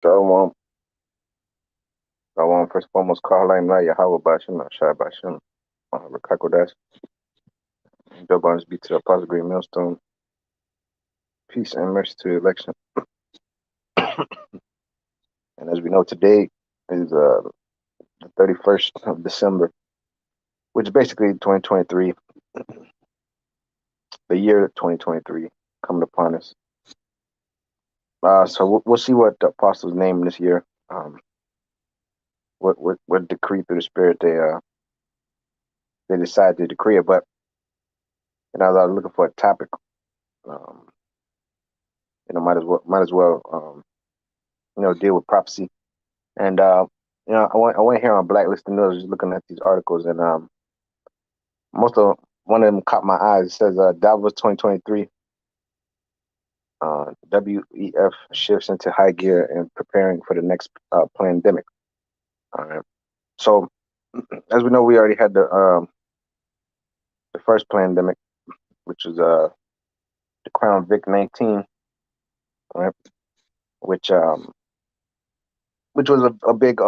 Shalom. Shalom. First and foremost, Kahalaim La Yahweh Bashim, Shai Bashim, Rakakodash, Joban's beat to the Apostle Great Millstone, peace and mercy to the election. And as we know, today is the 31st of December, which is basically 2023, the year 2023 coming upon us. So we'll see what the apostles name this year. What decree through the Spirit they decide to decree it. But as I was looking for a topic, um, might as well deal with prophecy. And I went here on Blacklisted News, just looking at these articles, and most of one of them caught my eyes. It says Davos 2023, WEF shifts into high gear and preparing for the next pandemic. All right. So, as we know, we already had the first pandemic, which was the Crown Vic 19, right? Which was a big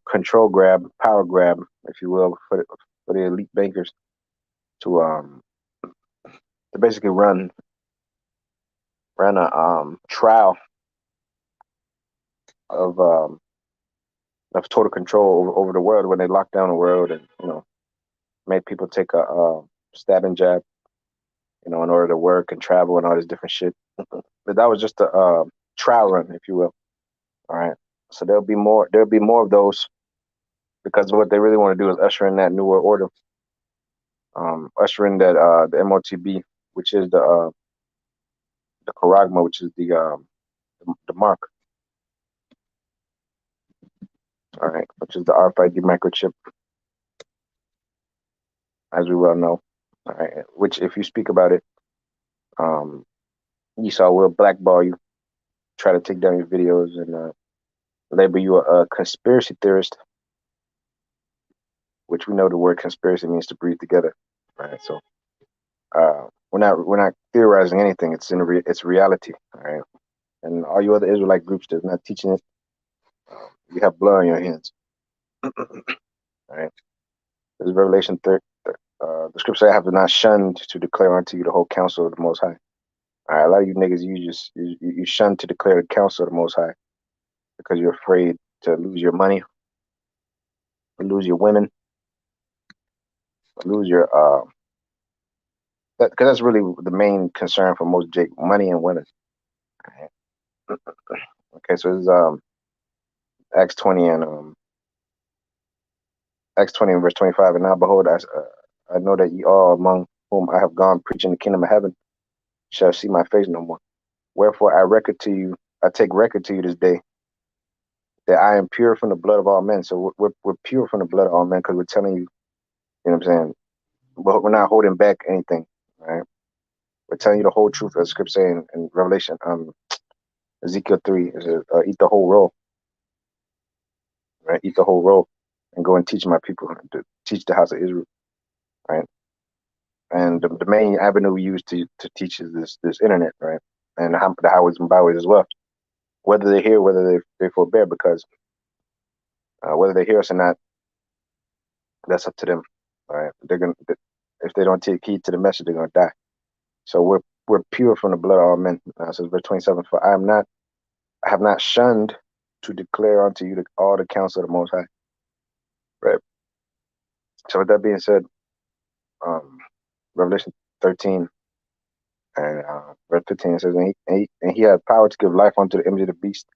control grab, power grab, if you will, for the elite bankers to basically run a trial of total control over the world when they locked down the world and made people take a stabbing jab, in order to work and travel and all this different shit. But that was just a trial run, if you will. All right. So there'll be more. There'll be more of those because what they really want to do is usher in that new world order. Usher in that the MOTB, which is the Charagma, which is the mark. All right, which is the RFID microchip, as we well know. All right, which if you speak about it, Esau will blackball you, try to take down your videos, and label you a conspiracy theorist, which we know the word conspiracy means to breathe together. All right, so we're not theorizing anything. It's reality. All right, and all you other Israelite groups that's not teaching it, you have blood on your hands. All right, this is Revelation 3. The scripture I have not shunned to declare unto you the whole counsel of the Most High. All right, a lot of you niggas, you shun to declare the counsel of the Most High because you're afraid to lose your money, lose your women, lose your because that's really the main concern for most Jake, money and women. All right. Okay, so this is Acts 20 and Acts 20 and verse 25. And now behold, I know that ye all among whom I have gone preaching the kingdom of heaven shall see my face no more. Wherefore I take record to you this day that I am pure from the blood of all men. So we're pure from the blood of all men because we're telling you, you know what I'm saying? But we're not holding back anything, right? We're telling you the whole truth, as scripture saying in Revelation, Ezekiel 3 is eat the whole roll, right? Eat the whole roll and go and teach my people, to teach the house of Israel, right? And the main avenue we use to teach is this internet, right? And the highways and byways as well. Whether they hear, whether they forbear, because whether they hear us or not, that's up to them. All right, if they don't take heed to the message, they're gonna die. So we're pure from the blood of all men. So verse 27. For I have not shunned to declare unto you all the counsel of the Most High. Right. So with that being said, Revelation 13 and verse 15 says, and he had power to give life unto the image of the beast,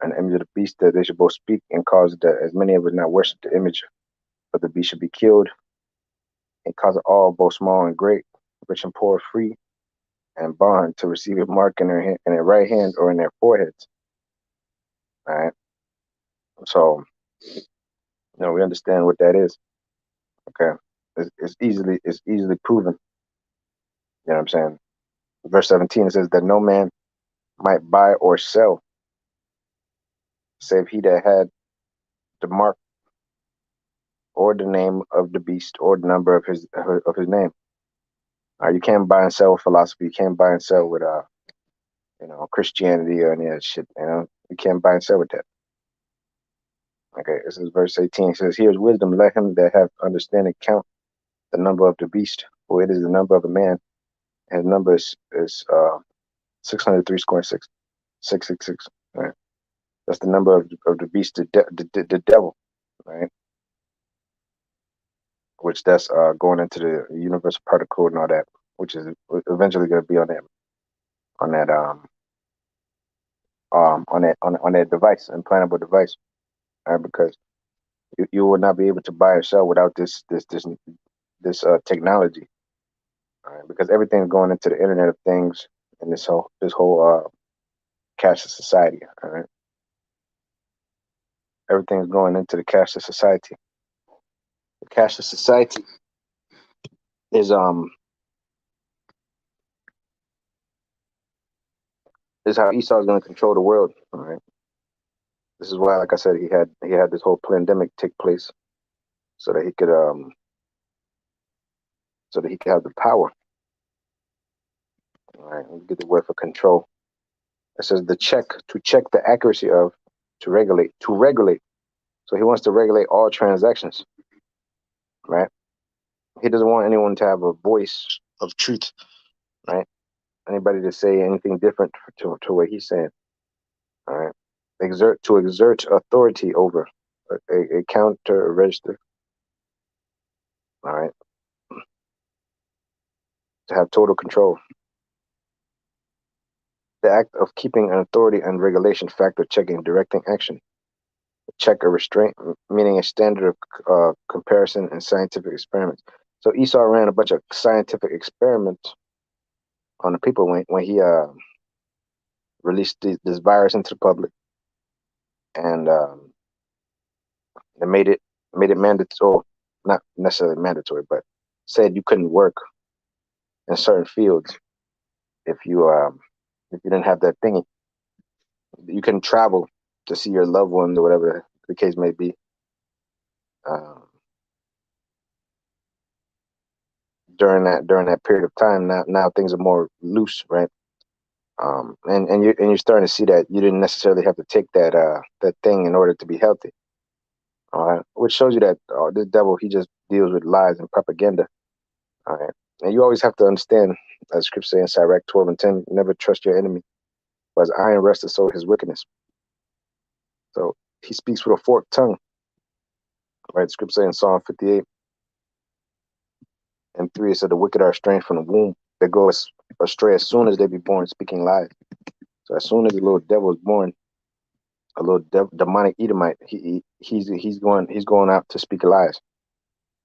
and the image of the beast, that they should both speak and cause that as many of us not worship the image of the beast should be killed, and cause all, both small and great, rich and poor, free and bond, to receive a mark in their right hand or in their foreheads. All right. So, we understand what that is. Okay. It's easily proven. You know what I'm saying? Verse 17, it says that no man might buy or sell save he that had the mark or the name of the beast or the number of his name. You can't buy and sell with philosophy. You can't buy and sell with Christianity or any of that shit. You can't buy and sell with that. Okay, this is verse 18. It says, "Here's wisdom. Let him that have understanding count the number of the beast, for it is the number of a man, and the number is 603 square six, 666. Right? That's the number of the beast, the devil, right? Which that's going into the universal particle and all that, which is eventually going to be on that on that device, implantable device, right? Because you will not be able to buy or sell without this technology, right? Because everything's going into the Internet of Things and this whole cashless society, all right? Everything's going into the cashless society. The cashless society is is how Esau is going to control the world, all right? This is why, like I said, he had this whole pandemic take place so that he could have the power. All right, let me get the word for control. It says to check the accuracy of, to regulate. So he wants to regulate all transactions, right? He doesn't want anyone to have a voice of truth, right? Anybody to say anything different to what he's saying, all right? Exert authority over a counter, a register, all right? To have total control. The act of keeping an authority and regulation factor, checking, directing action. Check, a restraint, meaning a standard of comparison and scientific experiments. So Esau ran a bunch of scientific experiments on the people when he released this virus into the public, and they made it mandatory, not necessarily mandatory, but said you couldn't work in certain fields if you didn't have that thingy. You couldn't travel to see your loved ones or whatever the case may be. Um, during that period of time, now things are more loose, right? And you're starting to see that you didn't necessarily have to take that thing in order to be healthy. All right, which shows you that this devil, he just deals with lies and propaganda. All right, and you always have to understand, as Scripture says in Sirach 12:10, never trust your enemy, for as iron rusteth, so his wickedness. So he speaks with a forked tongue. Right, Scripture says in Psalm 58:3, it said the wicked are estranged from the womb. They go astray as soon as they be born, speaking lies. So as soon as the little devil is born, a little demonic Edomite, he's going out to speak lies.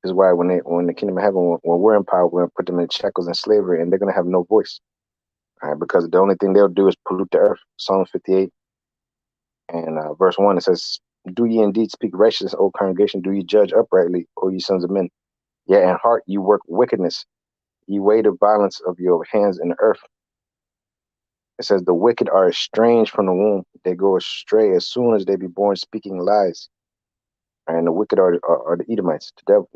This is why when the kingdom of heaven, when we're in power, we're going to put them in shackles and slavery, and they're going to have no voice. All right, because the only thing they'll do is pollute the earth. Psalm 58 and verse 1, it says, "Do ye indeed speak righteousness, O congregation? Do ye judge uprightly, O ye sons of men? Yet in heart you work wickedness. Ye weigh the violence of your hands in the earth." It says, "The wicked are estranged from the womb. They go astray as soon as they be born, speaking lies." And the wicked are the Edomites, the devil,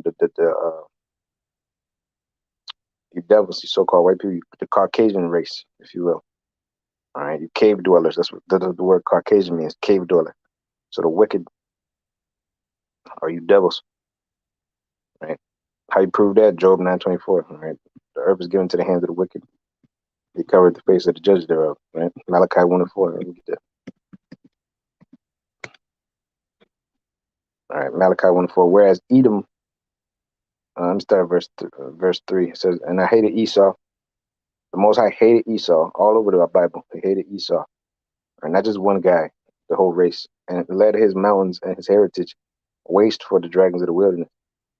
you devils, you so-called white people, the Caucasian race, if you will. All right, you cave dwellers. That's what the word Caucasian means, cave dweller. So the wicked are you devils, right? How you prove that? Job 9:24. All right, the earth is given to the hands of the wicked. He covered the face of the judge thereof. Right, Malachi 1:4. Let me get that. All right, Malachi 1:4. Whereas Edom, let me start verse 3. It says, "And I hated Esau. The Most High hated Esau all over the Bible. He hated Esau, or not just one guy, the whole race, and led his mountains and his heritage waste for the dragons of the wilderness.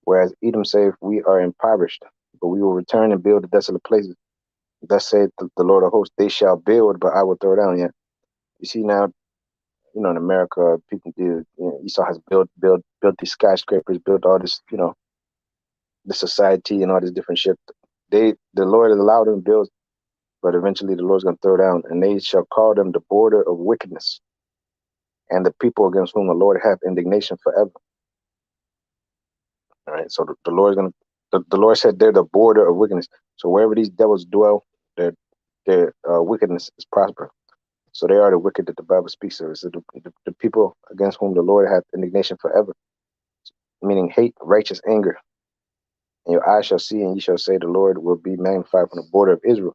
Whereas Edom saith, We are impoverished, but we will return and build the desolate places. Thus saith the Lord of hosts, They shall build, but I will throw down." Yeah, you see now, in America, people do. Esau has built these skyscrapers, built all this, the society and all this different shit. The Lord has allowed them to build, but eventually the Lord's going to throw down, and they shall call them the border of wickedness, and the people against whom the Lord hath indignation forever. All right, so the Lord is going to. The Lord said they're the border of wickedness. So wherever these devils dwell, their wickedness is prospering. So they are the wicked that the Bible speaks of. It's the people against whom the Lord hath indignation forever, meaning hate, righteous anger. And your eyes shall see, and ye shall say, the Lord will be magnified from the border of Israel.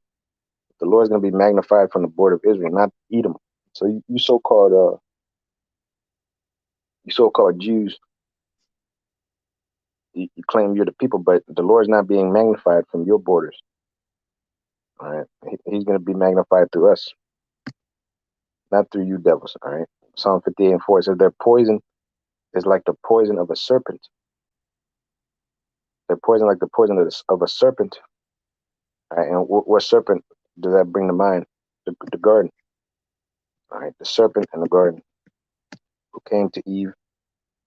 The Lord's going to be magnified from the border of Israel, not Edom. So you so-called Jews, you claim you're the people, but the Lord's not being magnified from your borders. All right, he's going to be magnified through us, not through you devils. All right, Psalm 58:4 says their poison is like the poison of a serpent. Their poison like the poison of a serpent. All right, and what serpent does that bring to mind? The garden. All right, the serpent in the garden who came to Eve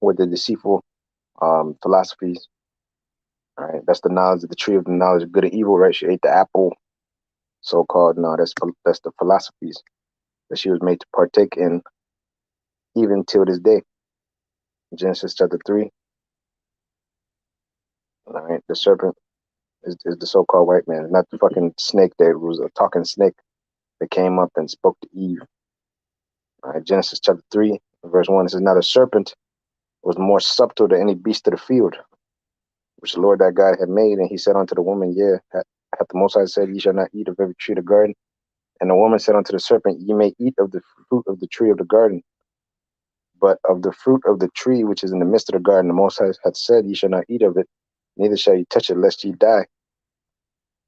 with the deceitful philosophies. All right, that's the knowledge of the tree of the knowledge of good and evil. Right, she ate the apple, so-called. No, that's the philosophies that she was made to partake in, even till this day. Genesis chapter 3. All right, the serpent is the so-called white man, not the fucking snake that was a talking snake that came up and spoke to Eve. All right, Genesis chapter 3, verse 1. It says, now the serpent was more subtle than any beast of the field, which the Lord thy God had made. And he said unto the woman, yeah, hath the Most High said, ye shall not eat of every tree of the garden? And the woman said unto the serpent, ye may eat of the fruit of the tree of the garden, but of the fruit of the tree which is in the midst of the garden, the Most High hath said, ye shall not eat of it, neither shall ye touch it, lest ye die.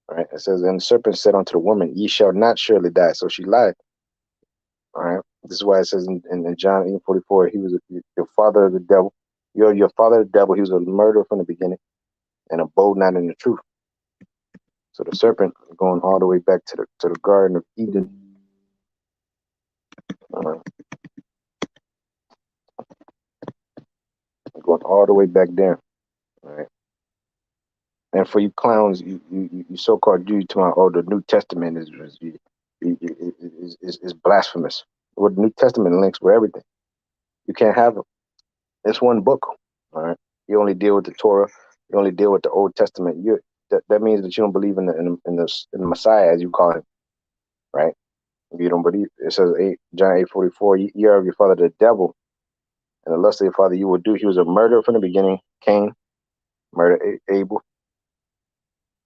All right, it says, and the serpent said unto the woman, ye shall not surely die. So she lied. All right, this is why it says in John 8:44, he was your father of the devil. You're your father of the devil. He was a murderer from the beginning and abode not in the truth. So the serpent going all the way back to the Garden of Eden. Going all the way back there. All right. And for you clowns, you so-called Jews, to my the New Testament is blasphemous. Well, the New Testament links with everything. You can't have it. It's one book. All right. You only deal with the Torah. You only deal with the Old Testament. That means that you don't believe in the Messiah, as you call him, right? If you don't believe, it says John 8:44, you are of your father the devil, and the lust of your father you will do. He was a murderer from the beginning. Cain murdered Abel,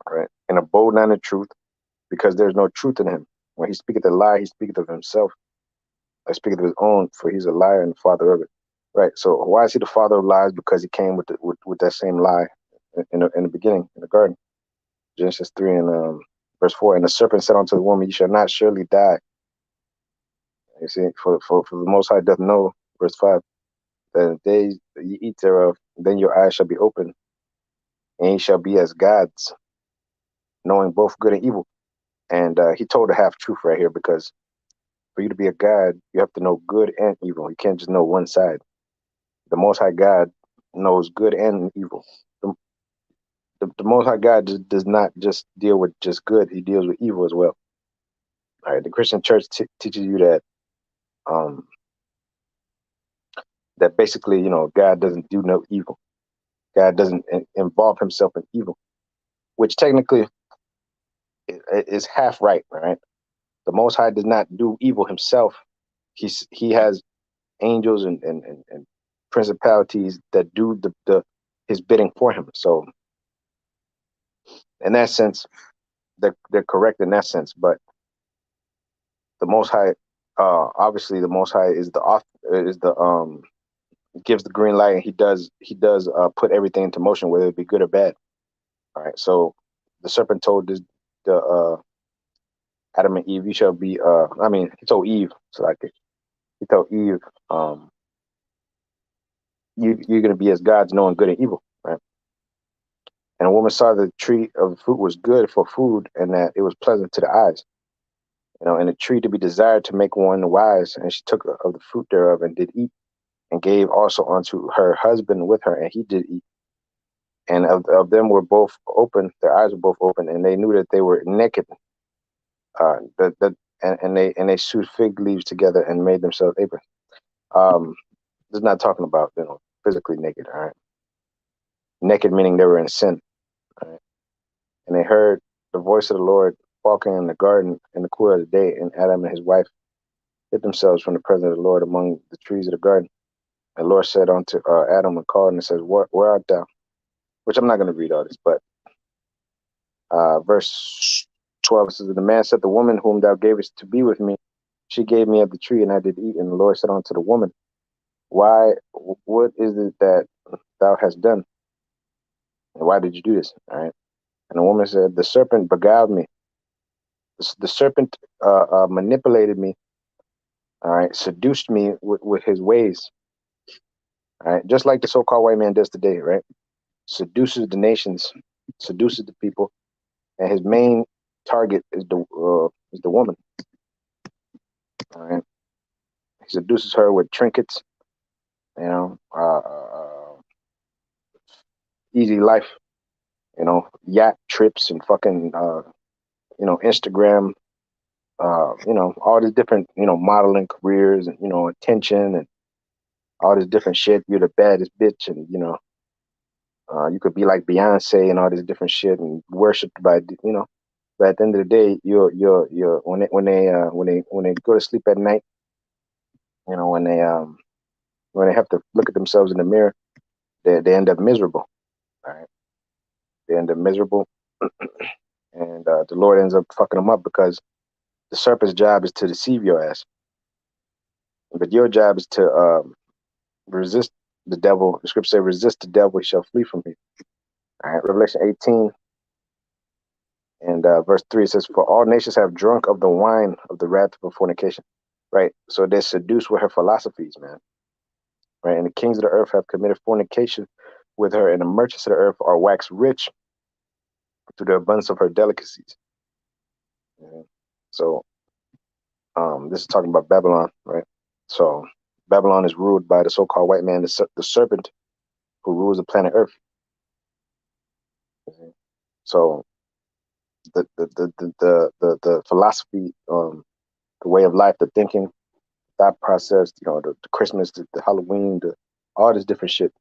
right? And abode not in the truth, because there's no truth in him. When he speaketh a lie, he speaketh of himself. I speaketh of his own, for he's a liar and the father of it. Right. So why is he the father of lies? Because he came with that same lie in the beginning, in the garden. Genesis 3 and verse 4. And the serpent said unto the woman, you shall not surely die. You see, for the Most High doth know, verse 5, that in the days that ye eat thereof, then your eyes shall be open, and ye shall be as gods, knowing both good and evil. And he told a half truth right here, because for you to be a god, you have to know good and evil. You can't just know one side. The Most High God knows good and evil. The Most High God does not just deal with just good; He deals with evil as well. All right, the Christian Church teaches you that that basically, God doesn't do no evil. God doesn't involve Himself in evil, which technically is half right. Right, the Most High does not do evil Himself. He has angels and principalities that do his bidding for Him. So, in that sense, they're correct in that sense, but the Most High, obviously, the Most High is the author, gives the green light, and he does put everything into motion, whether it be good or bad. All right. So the serpent told the Adam and Eve, you shall be. He told Eve, so like he told Eve, you're gonna be as gods, knowing good and evil, right? And a woman saw the tree of fruit was good for food, and that it was pleasant to the eyes. And a tree to be desired to make one wise. And she took of the fruit thereof and did eat, and gave also unto her husband with her, and he did eat. And of them were both open; their eyes were both open, and they knew that they were naked. And they sewed fig leaves together and made themselves aprons. This is not talking about physically naked. All right, naked meaning they were in sin. All right? And they heard the voice of the Lord walking in the garden in the cool of the day, and Adam and his wife hid themselves from the presence of the Lord among the trees of the garden. And the Lord said unto Adam and called, and it says, where art thou? Which I'm not going to read all this, but verse 12 says, the man said, the woman whom thou gavest to be with me, she gave me of the tree, and I did eat. And the Lord said unto the woman, what is it that thou hast done? And why did you do this? All right. And the woman said, the serpent beguiled me. The serpent manipulated me. All right. Seduced me with his ways. All right. Just like the so-called white man does today, right? Seduces the nations, seduces the people, and his main target is the woman. All right. He seduces her with trinkets, you know, easy life, you know, yacht trips and fucking, you know, Instagram, you know, all these different, you know, modeling careers and, you know, attention and all this different shit. You're the baddest bitch, and you know, you could be like Beyonce and all this different shit and worshipped by, you know. But at the end of the day, you're when they go to sleep at night, you know, when they have to look at themselves in the mirror, they end up miserable. All right, they end up miserable, and the Lord ends up fucking them up because the serpent's job is to deceive your ass, but your job is to resist the devil. The scripture says, "Resist the devil; he shall flee from you." All right, Revelation 18 and verse 3 says, "For all nations have drunk of the wine of the wrath of fornication." Right, so they're seduced with her philosophies, man. Right, and the kings of the earth have committed fornication with her, and the merchants of the earth are waxed rich through the abundance of her delicacies. Yeah. So this is talking about Babylon, right? So Babylon is ruled by the so-called white man, the serpent, who rules the planet Earth. So the philosophy, the way of life, the thinking, thought process, you know, the Christmas, the Halloween, all this different shit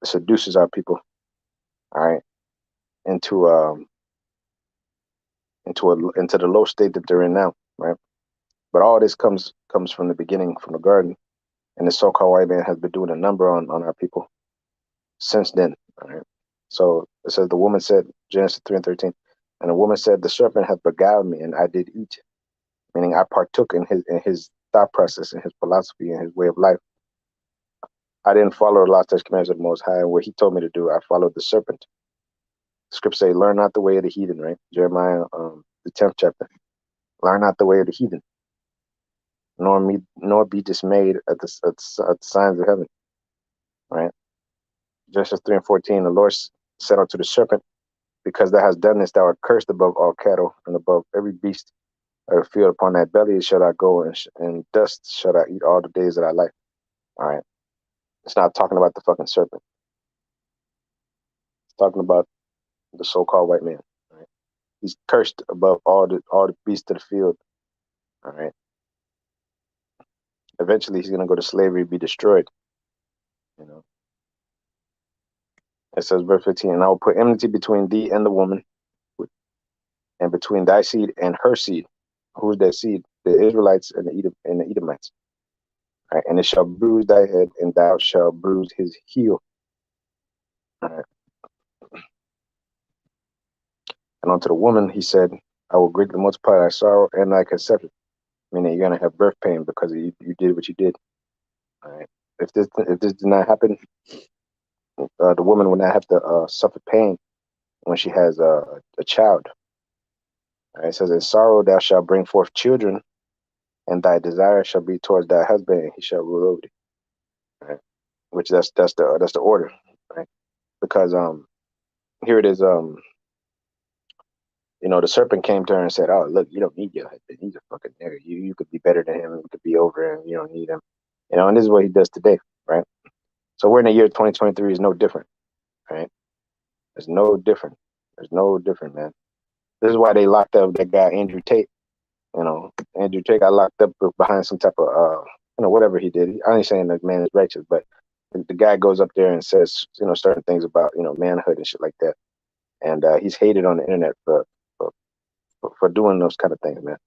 seduces our people, all right, into into the low state that they're in now, right? But all this comes from the beginning, from the garden, and the so-called white man has been doing a number on our people since then. All right. So it says the woman said, Genesis 3 and 13, and the woman said, the serpent hath beguiled me, and I did eat. Meaning I partook in his thought process and his philosophy and his way of life. I didn't follow the law, statutes, commandments of the Most High, and what he told me to do, I followed the serpent. The scripture say, learn not the way of the heathen, right? Jeremiah, the 10th chapter. Learn not the way of the heathen, nor be dismayed at the signs of heaven, right? Genesis 3 and 14, the Lord said unto the serpent, because thou hast done this, thou art cursed above all cattle and above every beast of the field. Upon thy belly shall I go, and dust shall I eat all the days of thy life. All right. It's not talking about the fucking serpent. It's talking about the so-called white man. Right? He's cursed above all the beasts of the field. All right. Eventually, he's gonna go to slavery, be destroyed. You know. It says, verse 15, and I will put enmity between thee and the woman, and between thy seed and her seed. Who's that seed? The Israelites and the Edomites. All right. And it shall bruise thy head, and thou shalt bruise his heel. All right. And unto the woman he said, I will greatly multiply thy sorrow and thy conception. Meaning you're gonna have birth pain because you did what you did. All right. If this did not happen, the woman would not have to suffer pain when she has a child. All right. It says, in sorrow thou shalt bring forth children, and thy desire shall be towards thy husband, and he shall rule over thee. All right. Which that's the order, right? Because here it is, you know, the serpent came to her and said, oh, look, you don't need your husband. He's a fucking nigga. You could be better than him. You could be over him. You don't need him. You know, and this is what he does today, right? So we're in the year 2023 is no different, right? It's no different. There's no different, man. This is why they locked up that guy, Andrew Tate. You know, Andrew Tate got locked up behind some type of, you know, whatever he did. I ain't saying the man is righteous, but the guy goes up there and says, you know, certain things about, you know, manhood and shit like that. And he's hated on the internet for doing those kind of things, man.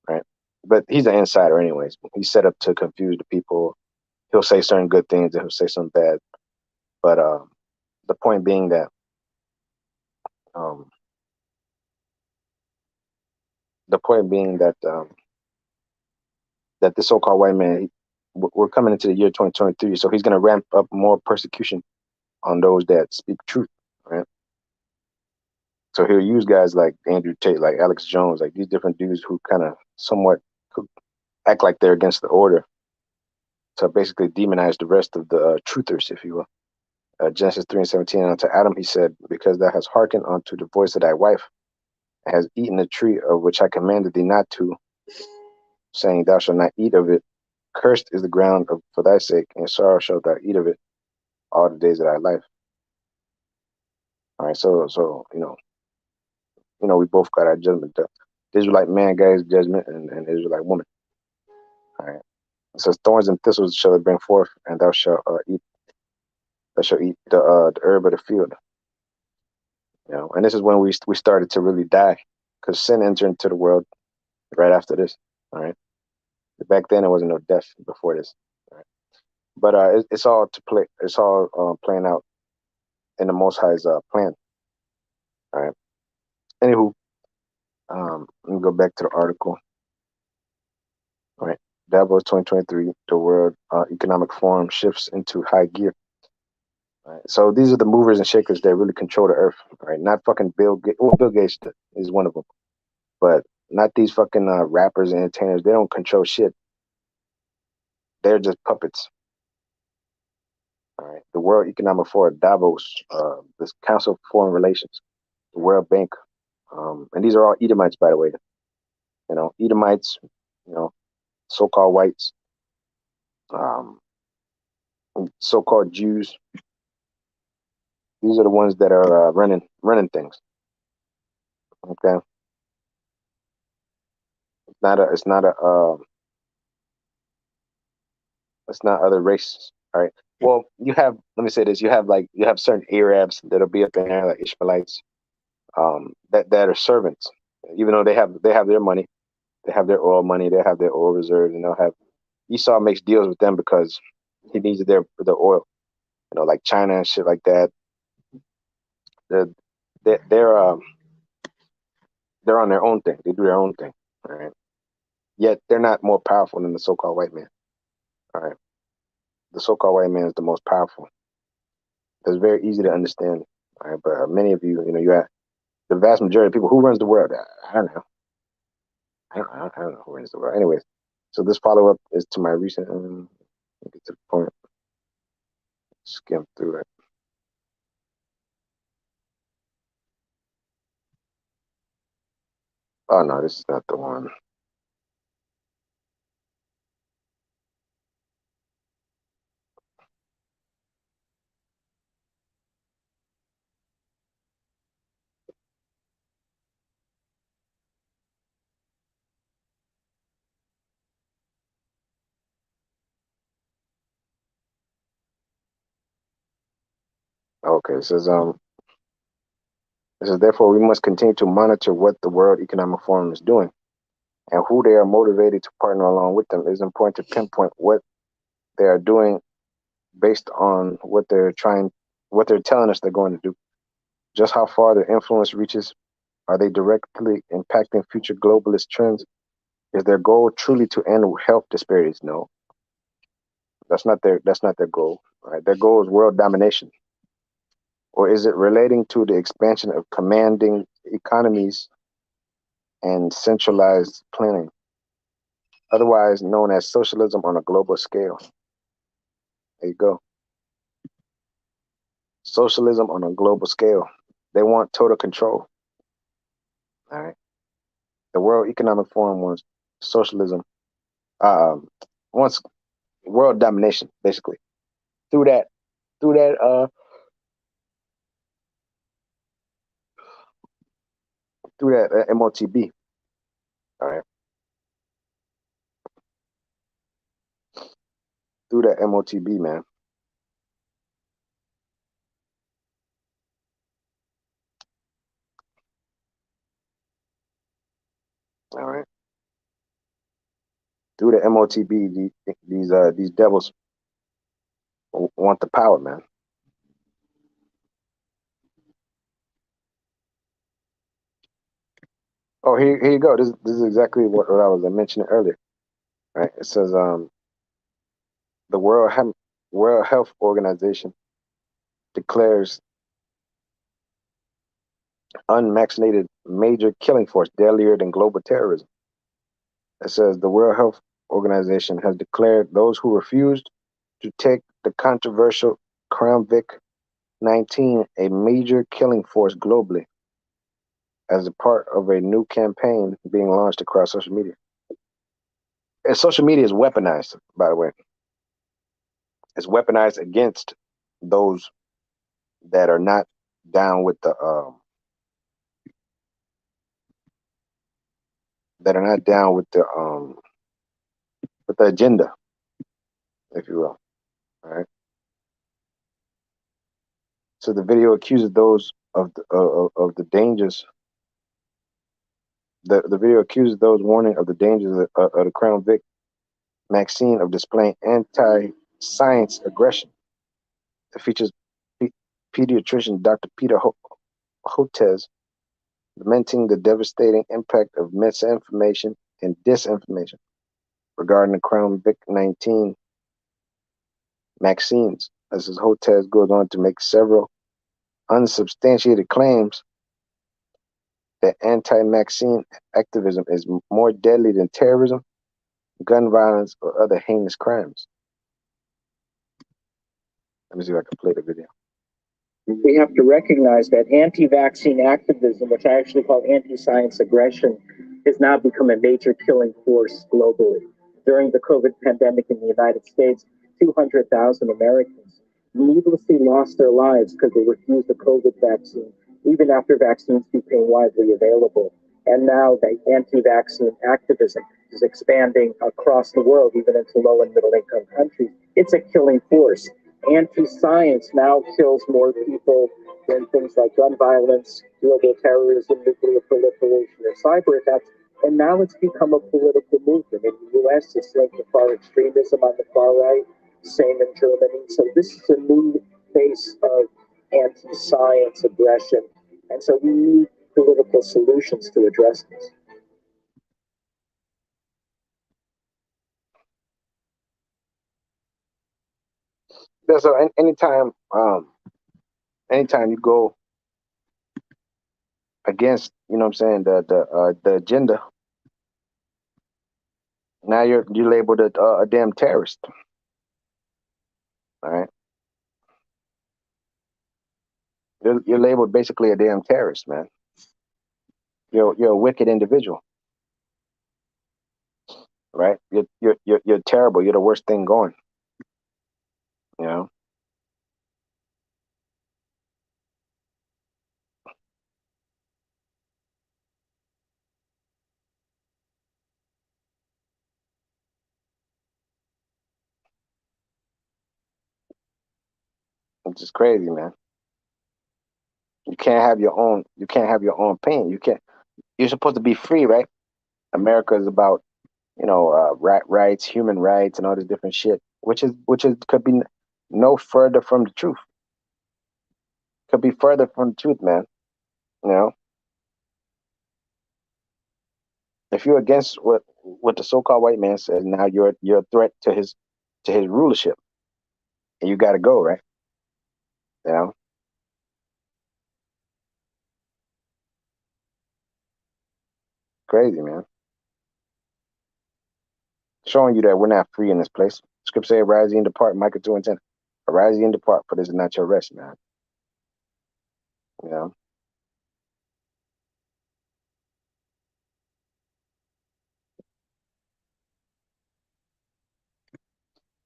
Right? but he's an insider anyways. He's set up to confuse the people. He'll say certain good things and he'll say some bad. But the point being that um, the point being that that the so-called white man, we're coming into the year 2023, so he's going to ramp up more persecution on those that speak truth, right? So he'll use guys like Andrew Tate, like Alex Jones, like these different dudes who kind of somewhat act like they're against the order to basically demonize the rest of the truthers, if you will. Genesis 3:17, unto Adam he said, because thou hast hearkened unto the voice of thy wife, and hast eaten the tree of which I commanded thee not to, saying, thou shalt not eat of it. Cursed is the ground for thy sake, and sorrow shalt thou eat of it all the days of thy life. All right, so we both got our judgment. The Israelite man got his judgment, and the Israelite woman. All right. It says, thorns and thistles shall it bring forth, and thou shalt eat. Thou shalt eat the herb of the field. And this is when we started to really die, because sin entered into the world right after this. All right. Back then, there wasn't no death before this. All right? But it's all to play. It's all playing out in the Most High's plan. All right. Anywho, let me go back to the article. All right. Davos 2023, the World Economic Forum shifts into high gear. All right. So these are the movers and shakers that really control the earth. All right. Not fucking Bill Gates. Well, Bill Gates is one of them, but not these fucking rappers and entertainers. They don't control shit. They're just puppets. All right. The World Economic Forum, Davos, this Council of Foreign Relations, the World Bank, and these are all Edomites, by the way. Edomites, so-called whites, um, so-called Jews. These are the ones that are running things. Okay, it's not other races. All right. Well, let me say this: you have certain Arabs that'll be up in there, like Ishmaelites, that are servants, even though they have their money, they have their oil money, they have their oil reserves, and they'll have Esau makes deals with them because he needs their oil, like China and shit like that. They're they're um they're on their own thing. They do their own thing. All right. Yet they're not more powerful than the so-called white man. All right. The so-called white man is the most powerful. It's very easy to understand. All right. But many of you, you have the vast majority of people who runs the world. I don't know. I don't know who runs the world. Anyways, so this follow-up is to my recent. Get to the point. Skim through it. Oh no, this is not the one. Okay, it says therefore we must continue to monitor what the World Economic Forum is doing and who they are motivated to partner along with them. It is important to pinpoint what they are doing based on what they're telling us they're going to do. Just how far their influence reaches. Are they directly impacting future globalist trends? Is their goal truly to end health disparities? No, that's not their goal. Right? Their goal is world domination. Or is it relating to the expansion of commanding economies and centralized planning, otherwise known as socialism on a global scale? There you go. Socialism on a global scale. They want total control. All right. The World Economic Forum wants socialism, um, wants world domination, basically. Through that, through that, MOTB. All right. Through that MOTB, man. All right. MOTB, these devils want the power, man. Oh, here you go. This is exactly what I was mentioning earlier, right? It says the World Health Organization declares unvaccinated major killing force deadlier than global terrorism. It says the World Health Organization has declared those who refused to take the controversial Crown Vic 19 a major killing force globally as a part of a new campaign being launched across social media. And social media is weaponized, by the way. It's weaponized against those that are not down with the that are not down with the agenda, if you will. All right. So the video accuses those of the dangers. The video accuses those warning of the dangers of the Crown Vic vaccine of displaying anti-science aggression. It features pediatrician Dr. Peter Hotez lamenting the devastating impact of misinformation and disinformation regarding the Crown Vic 19 vaccines. As his Hotez goes on to make several unsubstantiated claims that anti-vaccine activism is more deadly than terrorism, gun violence, or other heinous crimes. Let me see if I can play the video. We have to recognize that anti-vaccine activism, which I actually call anti-science aggression, has now become a major killing force globally. During the COVID pandemic in the United States, 200,000 Americans needlessly lost their lives because they refused the COVID vaccine, even after vaccines became widely available. And now the anti-vaccine activism is expanding across the world, even into low and middle income countries. It's a killing force. Anti-science now kills more people than things like gun violence, global terrorism, nuclear proliferation, or cyber attacks. And now it's become a political movement. In the US, it's linked to far extremism on the far right, same in Germany. So this is a new face of anti-science aggression. And so we need political solutions to address this. Yeah, so anytime you go against, you know what I'm saying, the agenda, now you're labeled a damn terrorist. All right. You're labeled basically a damn terrorist, man. You're a wicked individual, right? You're terrible. You're the worst thing going. You know. It's just crazy, man. You can't have your own. You can't have your own pain. You can't. You're supposed to be free, right? America is about rights, human rights, and all this different shit, which is could be no further from the truth. Could be further from the truth, man. You know, if you're against what the so-called white man says, now you're a threat to his rulership, and you got to go, right? You know, crazy, man. Showing you that we're not free in this place. Script say, "Arise ye and depart." Micah 2:10. Arise ye and depart, for this is not your rest, man. You know.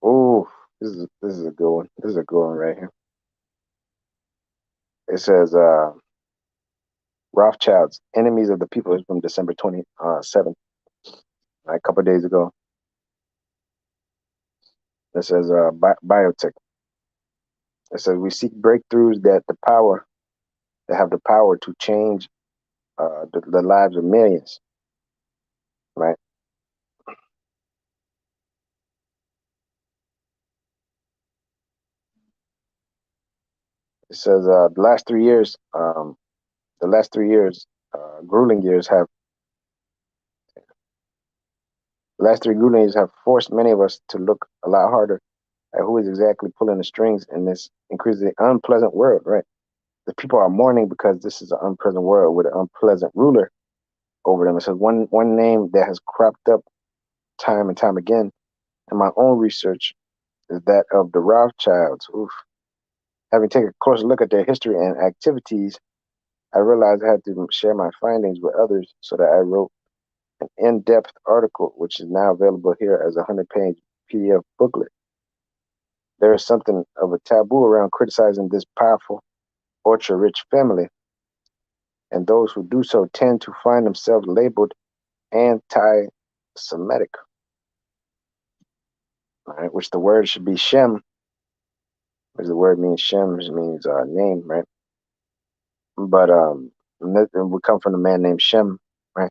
Ooh, this is a good one. This is a good one right here. It says, Rothschilds, Enemies of the People, is from December 27th, a couple of days ago. It says, biotech. It says, we seek breakthroughs that have the power to change the lives of millions, right? It says the last 3 years, grueling years have the last 3 grueling years have forced many of us to look a lot harder at who is exactly pulling the strings in this increasingly unpleasant world. Right, the people are mourning because this is an unpleasant world with an unpleasant ruler over them. It says one name that has cropped up time and time again in my own research is that of the Rothschilds. Oof. Having taken a closer look at their history and activities, I realized I had to share my findings with others, so that I wrote an in-depth article, which is now available here as a 100-page PDF booklet. There is something of a taboo around criticizing this powerful, ultra-rich family, and those who do so tend to find themselves labeled anti-Semitic, right? Which the word should be Shem, which the word means Shem, which means name, right? But we come from a man named Shem, right?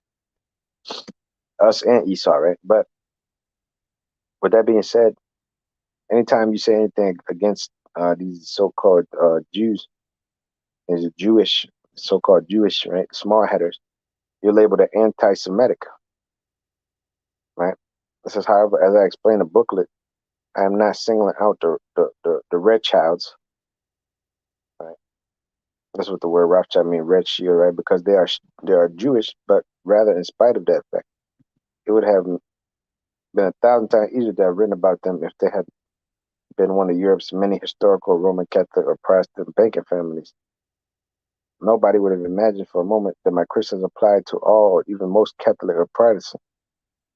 Us and Esau, right? But with that being said, anytime you say anything against these so-called Jews, is Jewish, so-called Jewish, right? Small headers, you're labeled an anti-Semitic, right? This is, however, as I explained in the booklet, I am not singling out the red childs, right? That's what the word Rothschild means, red shield, right? Because they are Jewish, but rather in spite of that fact, it would have been 1,000 times easier to have written about them if they had been one of Europe's many historical Roman Catholic or Protestant banking families. Nobody would have imagined for a moment that my criticism applied to all or even most Catholic or Protestant.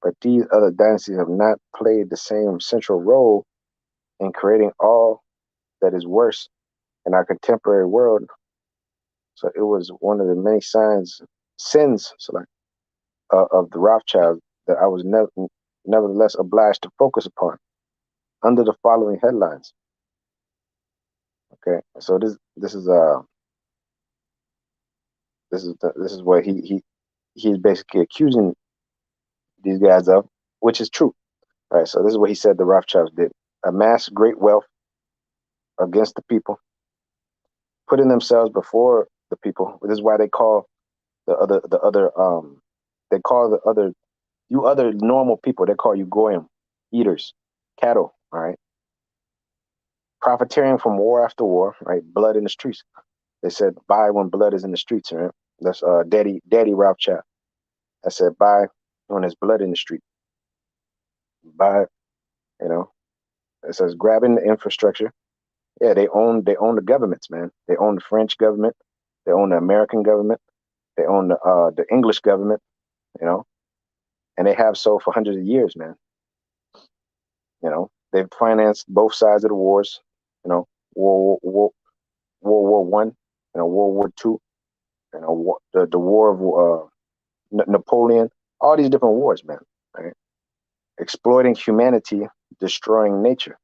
But these other dynasties have not played the same central role in creating all that is worse in our contemporary world. So it was one of the many sins of the Rothschilds that I was nevertheless obliged to focus upon under the following headlines. Okay, so this is what he's basically accusing these guys of, which is true. Right. So this is what he said the Rothschilds did: amass great wealth against the people, putting themselves before the people. This is why they call they call the other you other normal people, they call you goyim, eaters, cattle. All right. Profiteering from war after war, right? Blood in the streets. They said buy when blood is in the streets, right? That's Daddy Rothschild. I said buy when there's blood in the street. Buy, you know. It says grabbing the infrastructure. Yeah, they own the governments, man. They own the French government, they own the American government, they own the English government, you know, and they have so for hundreds of years, man. You know, they've financed both sides of the wars, you know, World War One, you know, World War Two, you know, the War of Napoleon, all these different wars, man. Right? Exploiting humanity, destroying nature.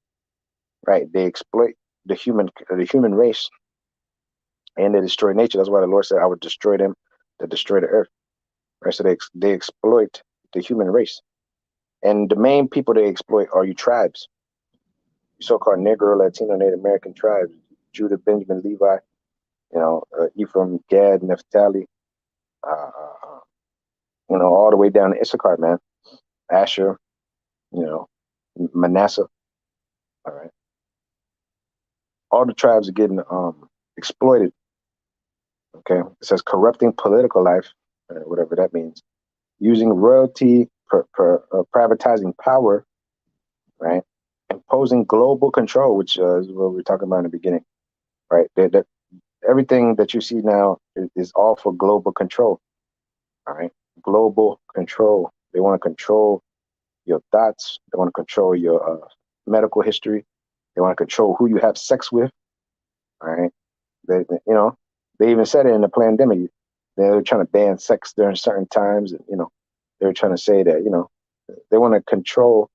Right? They exploit the human race, and they destroy nature. That's why the Lord said, "I would destroy them that destroy the earth." Right? So they exploit the human race, and the main people they exploit are you tribes, so-called Negro, Latino, Native American tribes: Judah, Benjamin, Levi, you know, Ephraim, Gad, Naphtali, you know, all the way down to Issachar, man, Asher, you know, Manasseh. All right, all the tribes are getting exploited. Okay, it says corrupting political life, whatever that means, using royalty, privatizing power, right? Imposing global control, which is what we were talking about in the beginning, right? That everything that you see now is all for global control. All right, global control. They want to control your thoughts. They want to control your medical history. They want to control who you have sex with. All right, you know, they even said it in the pandemic. They were trying to ban sex during certain times, and you know, they were trying to say that, you know, they want to control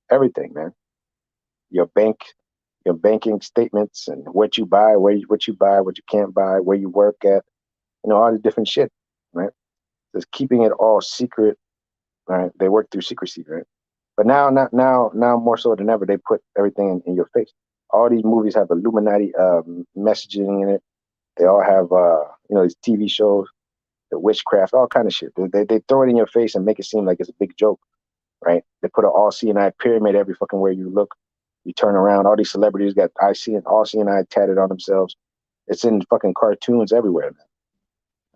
everything, man. Your banking statements, and what you buy, what you buy, what you can't buy, where you work at, you know, all the different shit, right? Just keeping it all secret, right? They work through secrecy, right? But now more so than ever, they put everything in your face. All these movies have Illuminati messaging in it. They all have these TV shows, the witchcraft, all kind of shit. They throw it in your face and make it seem like it's a big joke, right? They put an all CNI pyramid every fucking where you look. You turn around, all these celebrities got all CNI tatted on themselves. It's in fucking cartoons everywhere.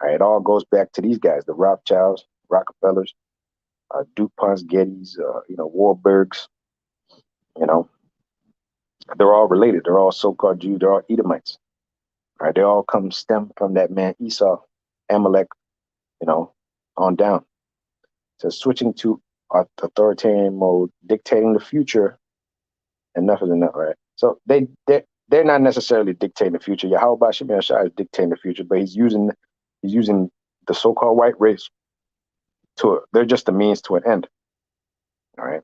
All right, it all goes back to these guys, the Rothschilds, Rockefellers, DuPonts, Gettys, Warburgs. You know, they're all related. They're all so-called Jews. They're all Edomites. All right, they all stem from that man Esau, Amalek, on down. So switching to authoritarian mode, dictating the future, enough is enough, right? So they're not necessarily dictating the future. Yahweh Shemir Shah is dictating the future, but he's using the so-called white race they're just a means to an end. All right.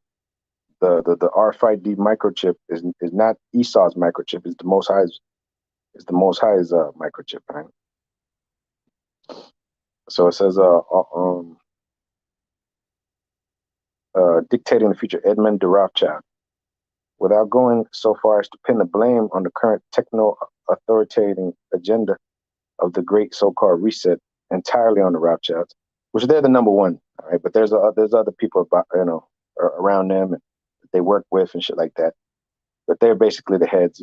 The RFID microchip is not Esau's microchip. It's the Most High's microchip, right? So it says dictating the future, Edmund de Rothschild, without going so far as to pin the blame on the current techno-authoritarian agenda of the great so-called reset entirely on the Rothschilds, which they're the number one, all right? But there's other people around them and they work with and shit like that. But they're basically the heads,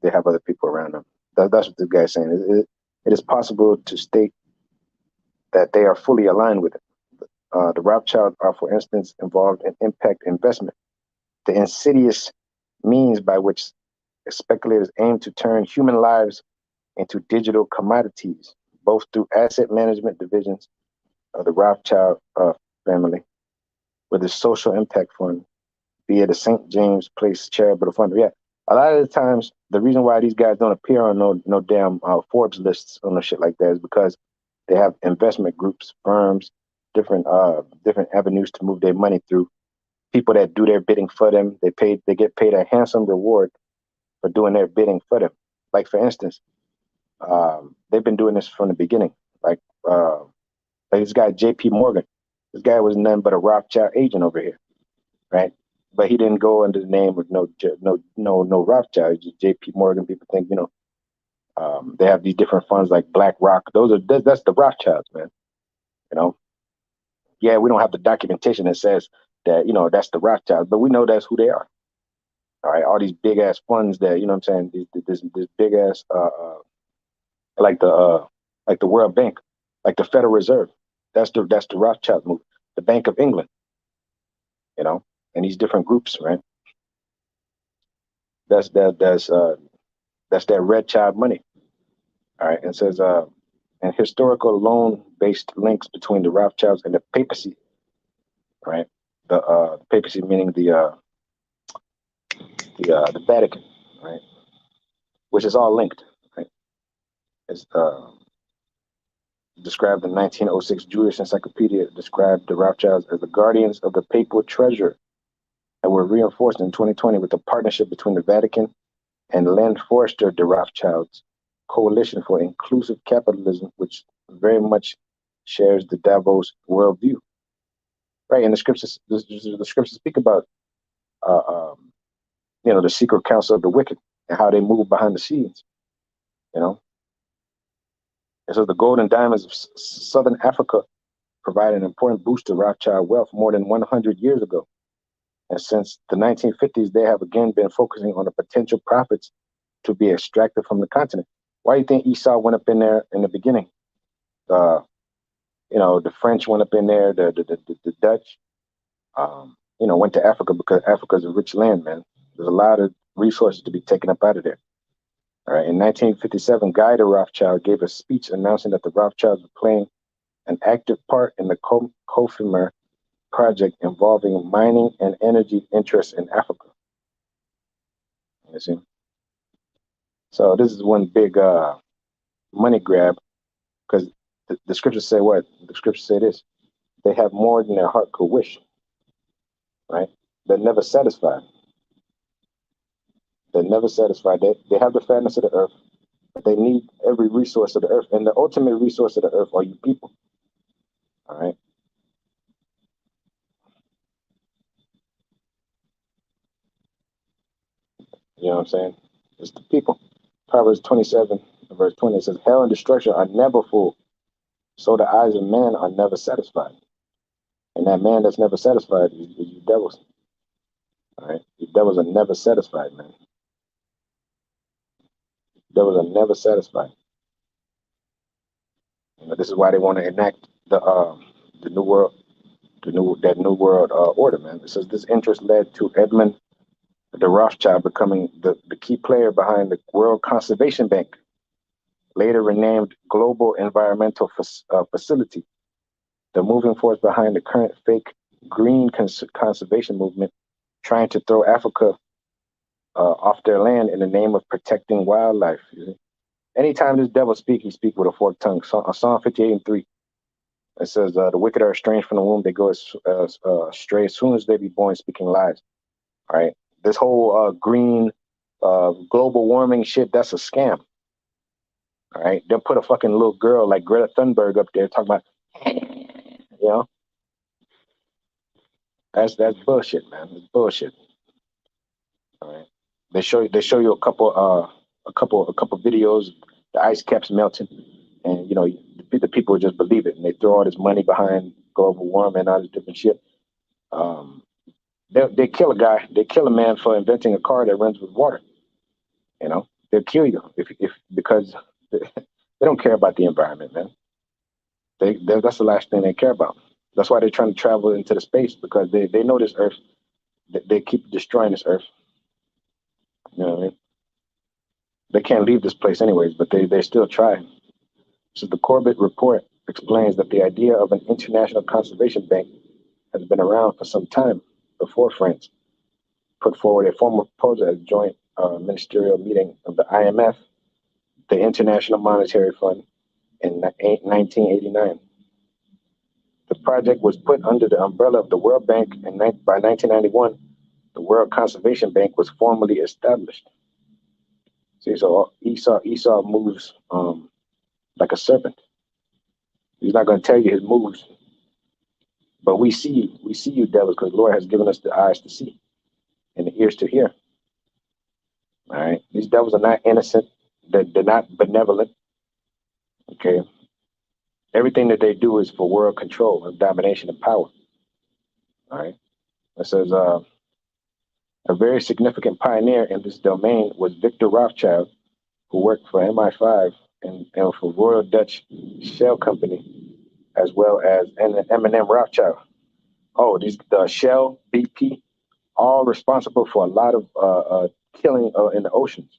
they have other people around them. That's what the guy's saying. It is possible to state that they are fully aligned with it. The Rothschilds are, for instance, involved in impact investment, the insidious means by which speculators aim to turn human lives into digital commodities, both through asset management divisions of the Rothschild family, with the social impact fund, be it a St. James Place charitable fund. Yeah, a lot of the times, the reason why these guys don't appear on no damn Forbes lists or no shit like that is because they have investment groups, firms, different avenues to move their money through. People that do their bidding for them, they get paid a handsome reward for doing their bidding for them. Like for instance, they've been doing this from the beginning. Like this guy J.P. Morgan, this guy was none but a Rothschild agent over here, right? But he didn't go under the name of no Rothschild. Just J.P. Morgan. People think they have these different funds like BlackRock. That's the Rothschilds, man. Yeah, we don't have the documentation that says that that's the Rothschilds, but we know that's who they are. All right, all these big ass funds that what I'm saying, this big ass like the World Bank, like the Federal Reserve. That's the Rothschild move, the Bank of England, and these different groups, right? That's that red child money. All right, and it says and historical loan-based links between the Rothschilds and the papacy, right? The papacy meaning the Vatican, right? Which is all linked, right? It's described in 1906 Jewish Encyclopedia described the Rothschilds as the guardians of the papal treasure and were reinforced in 2020 with a partnership between the Vatican and Len Forster de Rothschild's Coalition for Inclusive Capitalism, which very much shares the Davos worldview. Right, and the scriptures speak about the secret counsel of the wicked and how they move behind the scenes. And so the gold and diamonds of Southern Africa provided an important boost to Rothschild wealth more than 100 years ago. And since the 1950s, they have again been focusing on the potential profits to be extracted from the continent. Why do you think Esau went up in there in the beginning? The French went up in there, the Dutch, went to Africa because Africa is a rich land, man. There's a lot of resources to be taken up out of there. All right. In 1957, Guy de Rothschild gave a speech announcing that the Rothschilds were playing an active part in the Cofimer project involving mining and energy interests in Africa. You see? So this is one big money grab because the scriptures say what? The scriptures say this. They have more than their heart could wish, right? They're never satisfied. They're never satisfied. They have the fatness of the earth, but they need every resource of the earth. And the ultimate resource of the earth are you people. All right. You know what I'm saying? It's the people. Proverbs 27, verse 20 says, "Hell and destruction are never full, so the eyes of man are never satisfied." And that man that's never satisfied is you devils. All right, you devils are never satisfied, man. Devils are never satisfied. This is why they want to enact the new world, that new world order, man. It says this interest led to Edmund de Rothschild becoming the key player behind the World Conservation Bank, later renamed Global Environmental Facility, the moving force behind the current fake green conservation movement, trying to throw Africa off their land in the name of protecting wildlife. Anytime this devil speak, he speak with a forked tongue. Psalm 58:3. It says, "The wicked are estranged from the womb; they go astray as soon as they be born, speaking lies." All right, this whole green global warming shit, that's a scam. All right, they'll put a fucking little girl like Greta Thunberg up there talking about, you know, that's bullshit, man. It's bullshit. All right, they show you a couple videos, the ice caps melting, and the people just believe it, and they throw all this money behind global warming and all this different shit. They kill a guy, they kill a man for inventing a car that runs with water. They'll kill you if because they don't care about the environment, man. That's the last thing they care about. That's why they're trying to travel into the space, because they know this Earth. They keep destroying this Earth. You know what I mean? They can't leave this place anyways, but they still try. So the Corbett report explains that the idea of an international conservation bank has been around for some time before France put forward a formal proposal at a joint ministerial meeting of the IMF, the International Monetary Fund, in 1989. The project was put under the umbrella of the World Bank, and by 1991, the World Conservation Bank was formally established. See, so Esau moves like a serpent. He's not going to tell you his moves, but we see you devils, because the Lord has given us the eyes to see and the ears to hear. All right, these devils are not innocent. They're not benevolent. Okay, everything that they do is for world control and domination and power. All right, it says a very significant pioneer in this domain was Victor Rothschild, who worked for MI5 and for Royal Dutch Shell Company, as well as M&M Rothschild. Oh, the Shell, BP, all responsible for a lot of killing in the oceans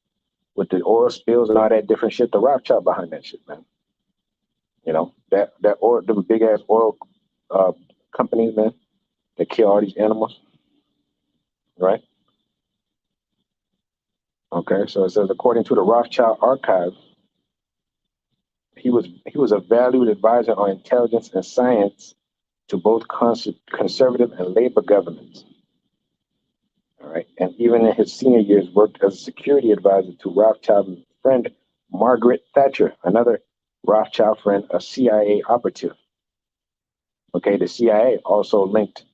with the oil spills and all that different shit. The Rothschild behind that shit, man. That oil, them big ass oil companies, man, that kill all these animals, right? Okay, so it says according to the Rothschild archive, he was a valued advisor on intelligence and science to both conservative and labor governments. All right, and even in his senior years, worked as a security advisor to Rothschild's friend Margaret Thatcher, another Rothschild friend, a CIA operative. Okay, the CIA also linked,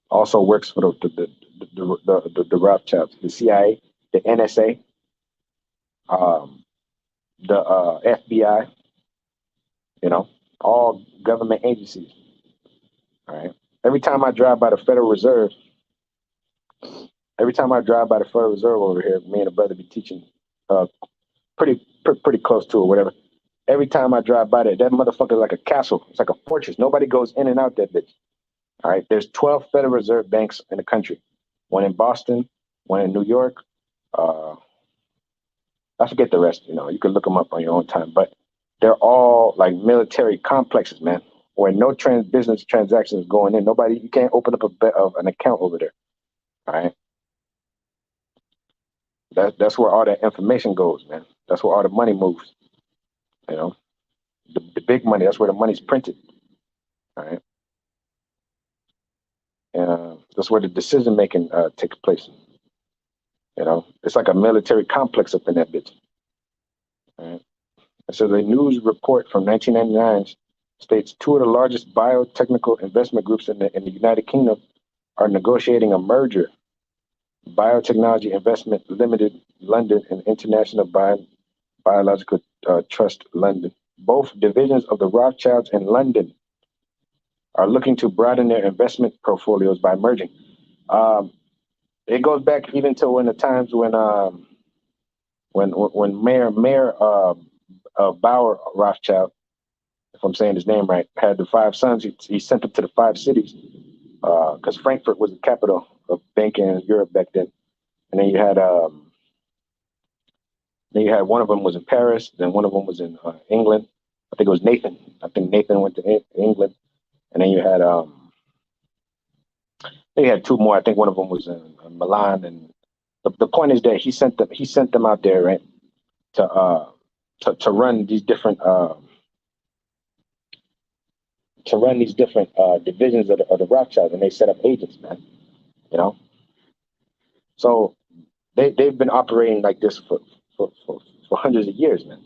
also works for the Rothschilds, the CIA, the NSA, the FBI. All government agencies. All right. Every time I drive by the Federal Reserve, over here, me and a brother be teaching, pretty close to it, whatever. Every time I drive by that motherfucker is like a castle. It's like a fortress. Nobody goes in and out that bitch. All right. There's 12 Federal Reserve banks in the country. One in Boston, one in New York. I forget the rest. You can look them up on your own time. But they're all like military complexes, man, where no business transactions going in. You can't open up an account over there. All right. That's where all that information goes, man. That's where all the money moves. The big money. That's where the money's printed. All right. And that's where the decision making takes place. It's like a military complex up in that bitch. All right. So the news report from 1999 states two of the largest biotechnical investment groups in the United Kingdom are negotiating a merger. Biotechnology Investment Limited, London, and International Biological Trust, London. Both divisions of the Rothschilds in London are looking to broaden their investment portfolios by merging. Um, it goes back even to when the times when Mayor Bauer Rothschild, if I'm saying his name right, had the five sons. He sent them to the five cities because Frankfurt was the capital of banking in Europe back then. And then you had one of them was in Paris, then one of them was in England. I think it was Nathan. I think Nathan went to England, and then you had two more. I think one of them was in Milan. And the point is that he sent them out there, right, to run these different divisions of the Rothschilds, and they set up agents, man. You know, so they've been operating like this for hundreds of years, man.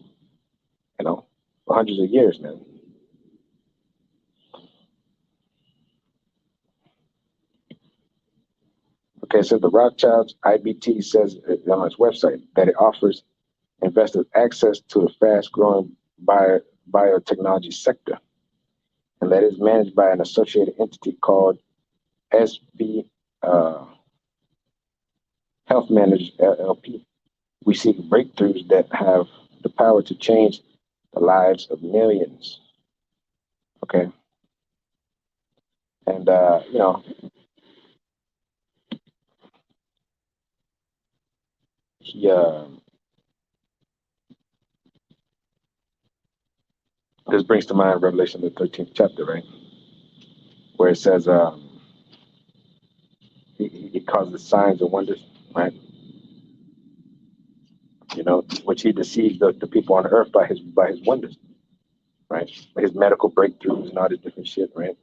You know, for hundreds of years, man. Okay, so the Rothschilds IBT says on its website that it offers investors access to a fast-growing biotechnology sector, and that is managed by an associated entity called SB Health Managers LLP. We seek breakthroughs that have the power to change the lives of millions. Okay, and he this brings to mind Revelation the 13th chapter, right, where it says he causes signs and wonders, right? You know, which he deceives the people on earth by his wonders, right? His medical breakthroughs and all this different shit, right?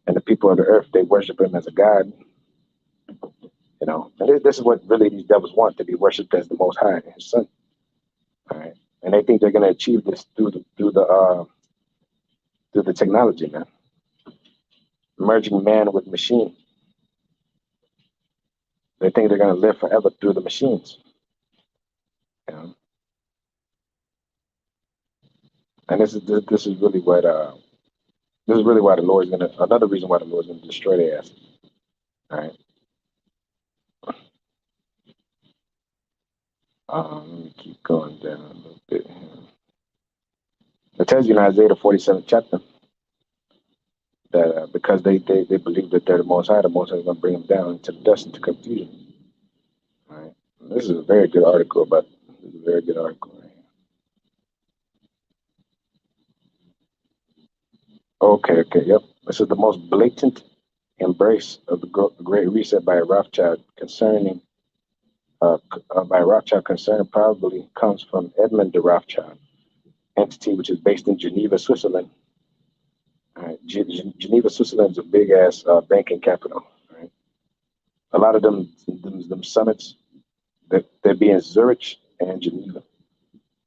And the people of the earth, they worship him as a god, you know. And this is what really these devils want, to be worshipped as the Most High and His Son, all right? And they think they're going to achieve this through the technology, man. Merging man with machine. They think they're going to live forever through the machines, you know. And this is really what this is really why the Lord's gonna, another reason why the Lord's gonna destroy their ass. All right. Let me keep going down a little bit here. It tells you in Isaiah the 47th chapter that because they believe that they're the Most High is gonna bring them down into the dust, into confusion. All right. This is a very good article right here. Okay, yep. This is the most blatant embrace of the Great Reset by a Rothschild concerning probably comes from Edmund de Rothschild entity, which is based in Geneva, Switzerland. All right. Geneva, Switzerland is a big ass banking capital. Right? A lot of them summits they'd be in Zurich and Geneva,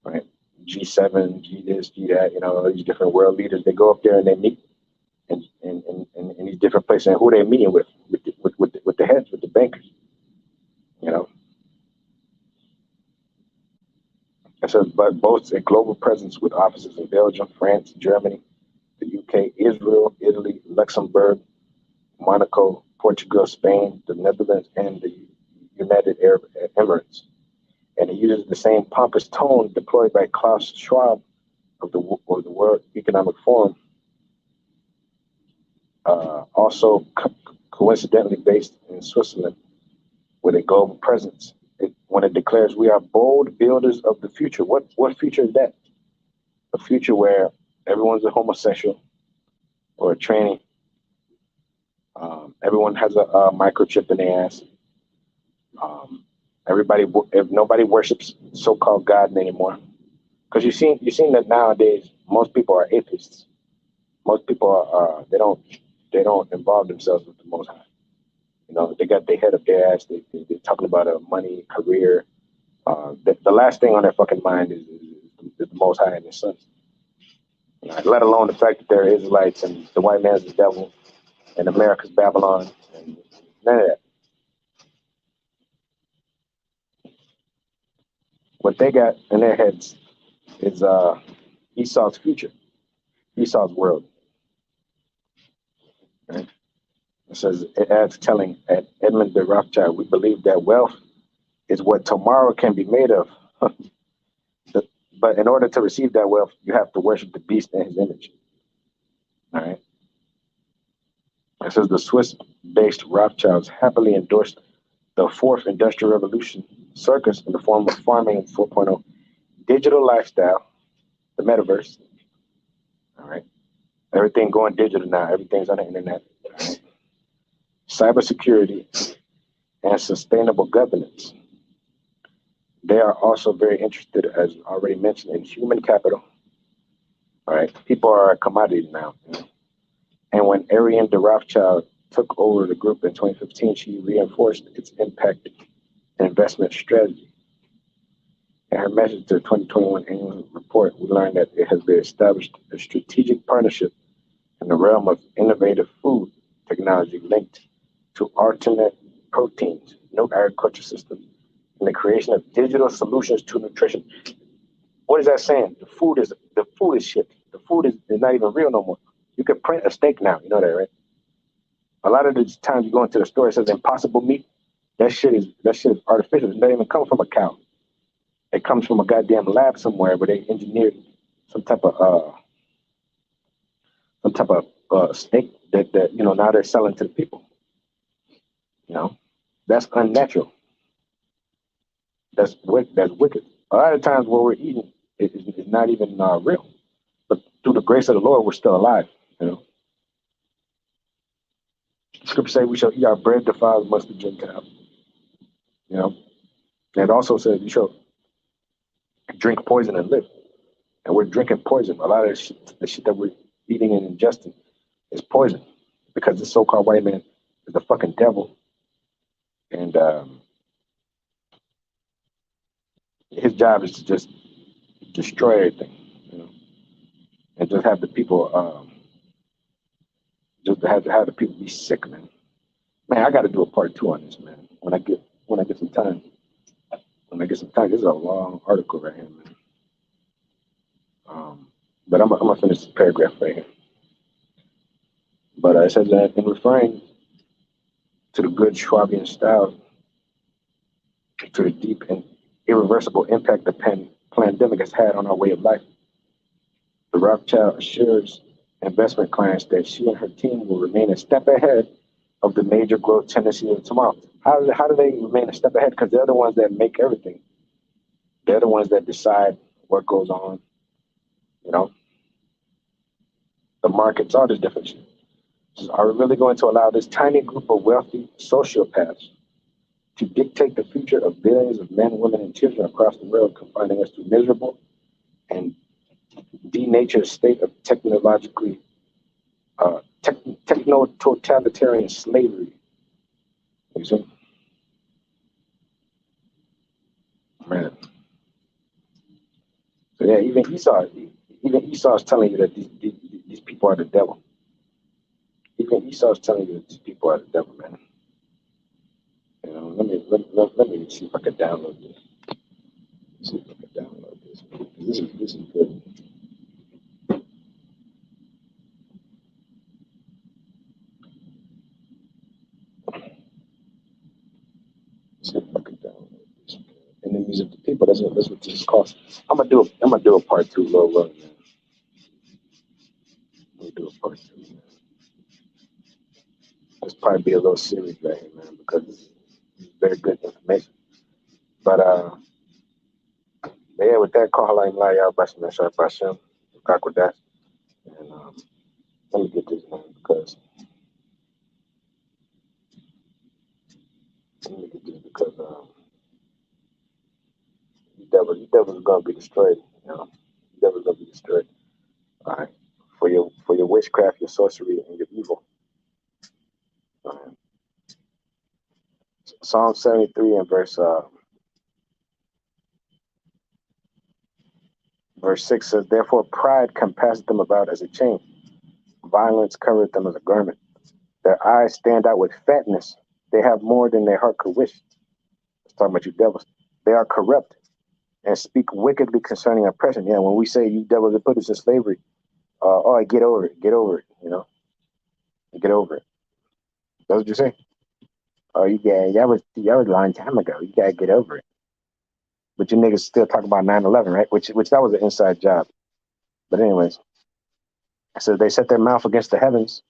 right? G7, G this, G that, you know, all these different world leaders. They go up there and they meet in these different places. And who they're meeting with the heads, with the bankers, you know. It says, but boasts a global presence with offices in Belgium, France, Germany, the UK, Israel, Italy, Luxembourg, Monaco, Portugal, Spain, the Netherlands, and the United Arab Emirates. And it uses the same pompous tone deployed by Klaus Schwab of the World Economic Forum, also coincidentally based in Switzerland, with a global presence. When it declares we are bold builders of the future, what future is that? A future where everyone's a homosexual or a tranny. Everyone has a microchip in their ass. If nobody worships so-called God anymore, because you've seen that nowadays most people are atheists. Most people are they don't involve themselves with the Most High. You know, they got their head up their ass. They're talking about money, career. The last thing on their fucking mind is the Most High and His Son. Let alone the fact that they're Israelites and the white man's the devil and America's Babylon and none of that. what they got in their heads is Esau's future, Esau's world. Right? It says it adds telling at Edmund de Rothschild, we believe that wealth is what tomorrow can be made of. But in order to receive that wealth, you have to worship the beast in his image. All right. It says the Swiss-based Rothschilds happily endorsed the fourth industrial revolution circus in the form of farming 4.0, digital lifestyle, the metaverse. All right. Everything going digital now. Everything's on the internet. Right? Cybersecurity and sustainable governance. They are also very interested, as already mentioned, in human capital. All right. People are a commodity now. And when Ariane de Rothschild took over the group in 2015, she reinforced its impact and investment strategy. In her message to the 2021 annual report, we learned that it has been established a strategic partnership in the realm of innovative food technology linked to alternate proteins, new agriculture systems, and the creation of digital solutions to nutrition. What is that saying? The food is shit. The food is not even real no more. You can print a steak now. You know that, right? A lot of the times you go into the store, it says impossible meat. That shit is artificial. It doesn't even come from a cow. It comes from a goddamn lab somewhere where they engineered some type of steak that now they're selling to the people. You know, that's unnatural. That's wicked. A lot of times what we're eating is not even real. But through the grace of the Lord, we're still alive. You know. Scripture say we shall eat our bread defiled amongst the Gentiles. You know. And it also says you shall drink poison and live. And we're drinking poison. A lot of the shit that we're eating and ingesting is poison. Because this so-called white man is the fucking devil. And his job is to just destroy everything, you know, and just have the people have the people be sick, man. Man, I got to do a part 2 on this, man. When I get some time. This is a long article right here, man. But I'm gonna finish this paragraph right here. But it says that in referring to the good Schwabian style, to the deep and irreversible impact the pandemic has had on our way of life, the Rothschild assures investment clients that she and her team will remain a step ahead of the major growth tendency of tomorrow. How do they remain a step ahead? Because they're the ones that make everything. They're the ones that decide what goes on. You know, the markets, all this different shit. So are we really going to allow this tiny group of wealthy sociopaths to dictate the future of billions of men, women, and children across the world, confining us to miserable and denatured state of technologically techno-totalitarian slavery? You see? Man. So yeah, even Esau is telling you that these people are the devil. Even Esau is telling you that these people are the devil, man. You know, let me see if I can download this. See if I can download this. This is good. See if I can download this. Enemies of the people. That's what this is called. I'm gonna do a part 2, Lord willing, man. I'm gonna do a part 2, man. This probably be a little series right here, man, because it's very good information. But yeah, with that, call line lie out by some sharp by Shem, back with that. And let me get this, man, because you devil's gonna be destroyed, you know. You devil's gonna be destroyed. All right. For your witchcraft, your sorcery, and your evil. All right. Psalm 73 and verse 6 says, therefore pride compasseth them about as a chain, violence covereth them as a garment. Their eyes stand out with fatness. They have more than their heart could wish. It's talking about you devils. They are corrupt and speak wickedly concerning oppression. Yeah, when we say you devils that put us in slavery, oh, get over it, get over it, get over it. That's what you say. Oh, that was a long time ago. You gotta get over it. But you niggas still talk about 9/11, right? Which that was an inside job. But anyways, so they set their mouth against the heavens.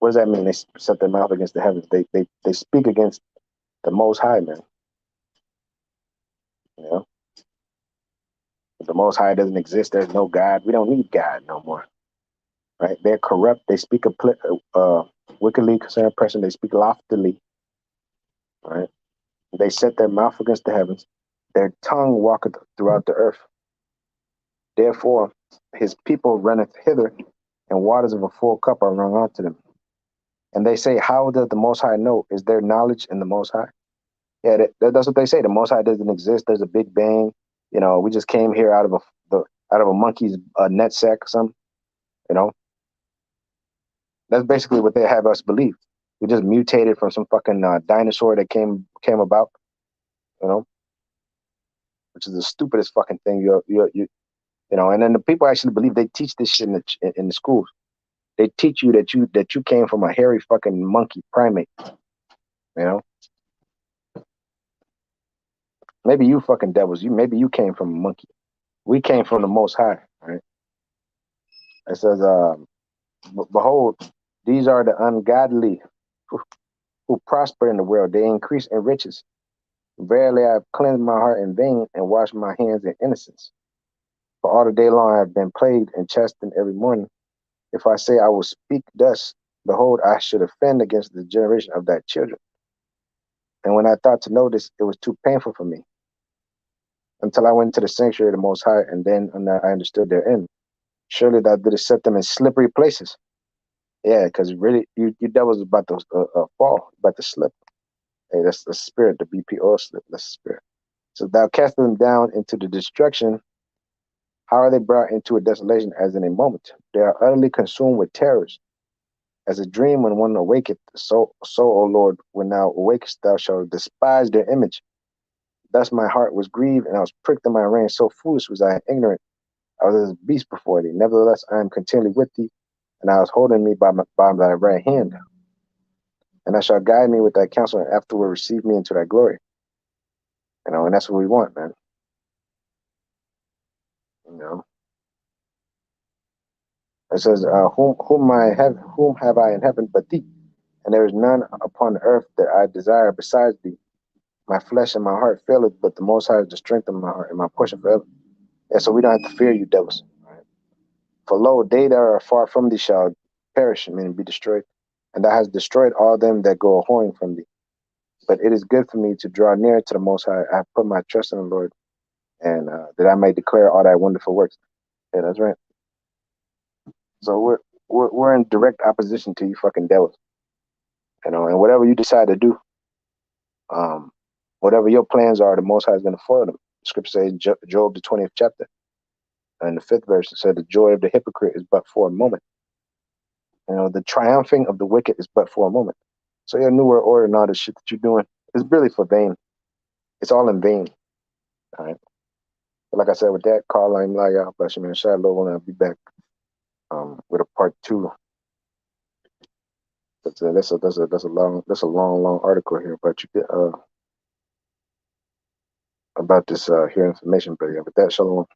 What does that mean? They set their mouth against the heavens. They speak against the Most High, man. You know, if the Most High doesn't exist, there's no God. We don't need God no more, right? They're corrupt. They speak wickedly concerning oppression. They speak loftily, right? They set their mouth against the heavens. Their tongue walketh throughout the earth. Therefore, his people runneth hither, and waters of a full cup are run unto them. And they say, how does the Most High know? Is there knowledge in the Most High? Yeah, that's what they say. The Most High doesn't exist. There's a big bang. We just came here out of a monkey's net sack or something. That's basically what they have us believe. We just mutated from some fucking dinosaur that came about. You know, which is the stupidest fucking thing. And then the people actually believe they teach this shit in the schools. They teach you that you came from a hairy fucking monkey primate. You know, maybe you fucking devils. Maybe you came from a monkey. We came from the Most High. Right? It says, behold, these are the ungodly who prosper in the world. They increase in riches. Verily, I have cleansed my heart in vain and washed my hands in innocence. For all the day long I have been plagued and chastened every morning. If I say I will speak thus, behold, I should offend against the generation of thy children. And when I thought to know this, it was too painful for me. Until I went to the sanctuary of the Most High, and then I understood their end. Surely thou didst set them in slippery places. Yeah, because really, you devils about to fall, about to slip. Hey, that's the spirit, the BPO slip. That's the spirit. So thou cast them down into the destruction. How are they brought into a desolation as in a moment? They are utterly consumed with terrors. As a dream when one awaketh, so, O Lord, when thou awakest, thou shalt despise their image. Thus my heart was grieved, and I was pricked in my rein. So foolish was I, ignorant. I was as a beast before thee. Nevertheless, I am continually with thee, and I was holding me by thy right hand. And thou shalt guide me with thy counsel, and afterward receive me into thy glory. And that's what we want, man. It says, whom have I in heaven but thee? And there is none upon the earth that I desire besides thee. My flesh and my heart faileth, but the Most High is the strength of my heart and my portion forever. And so we don't have to fear you, devils. Right? For lo, they that are far from thee shall perish, meaning be destroyed. And thou hast destroyed all them that go a whoring from thee. But it is good for me to draw near to the Most High. I have put my trust in the Lord, and that I may declare all thy wonderful works. Yeah, that's right. So we're in direct opposition to you fucking devils. And whatever you decide to do, whatever your plans are, the Most High is going to foil them. The scripture says, Job, the 20th chapter, and the 5th verse, it said, the joy of the hypocrite is but for a moment. The triumphing of the wicked is but for a moment. So your New World Order and all the shit that you're doing is really for vain. It's all in vain. All right. But like I said, with that, Carl, I'm Laya, bless you, man. Shalom, and I'll be back with a part 2. That's a long article here, but you get about this here information. But yeah, with that, shalom.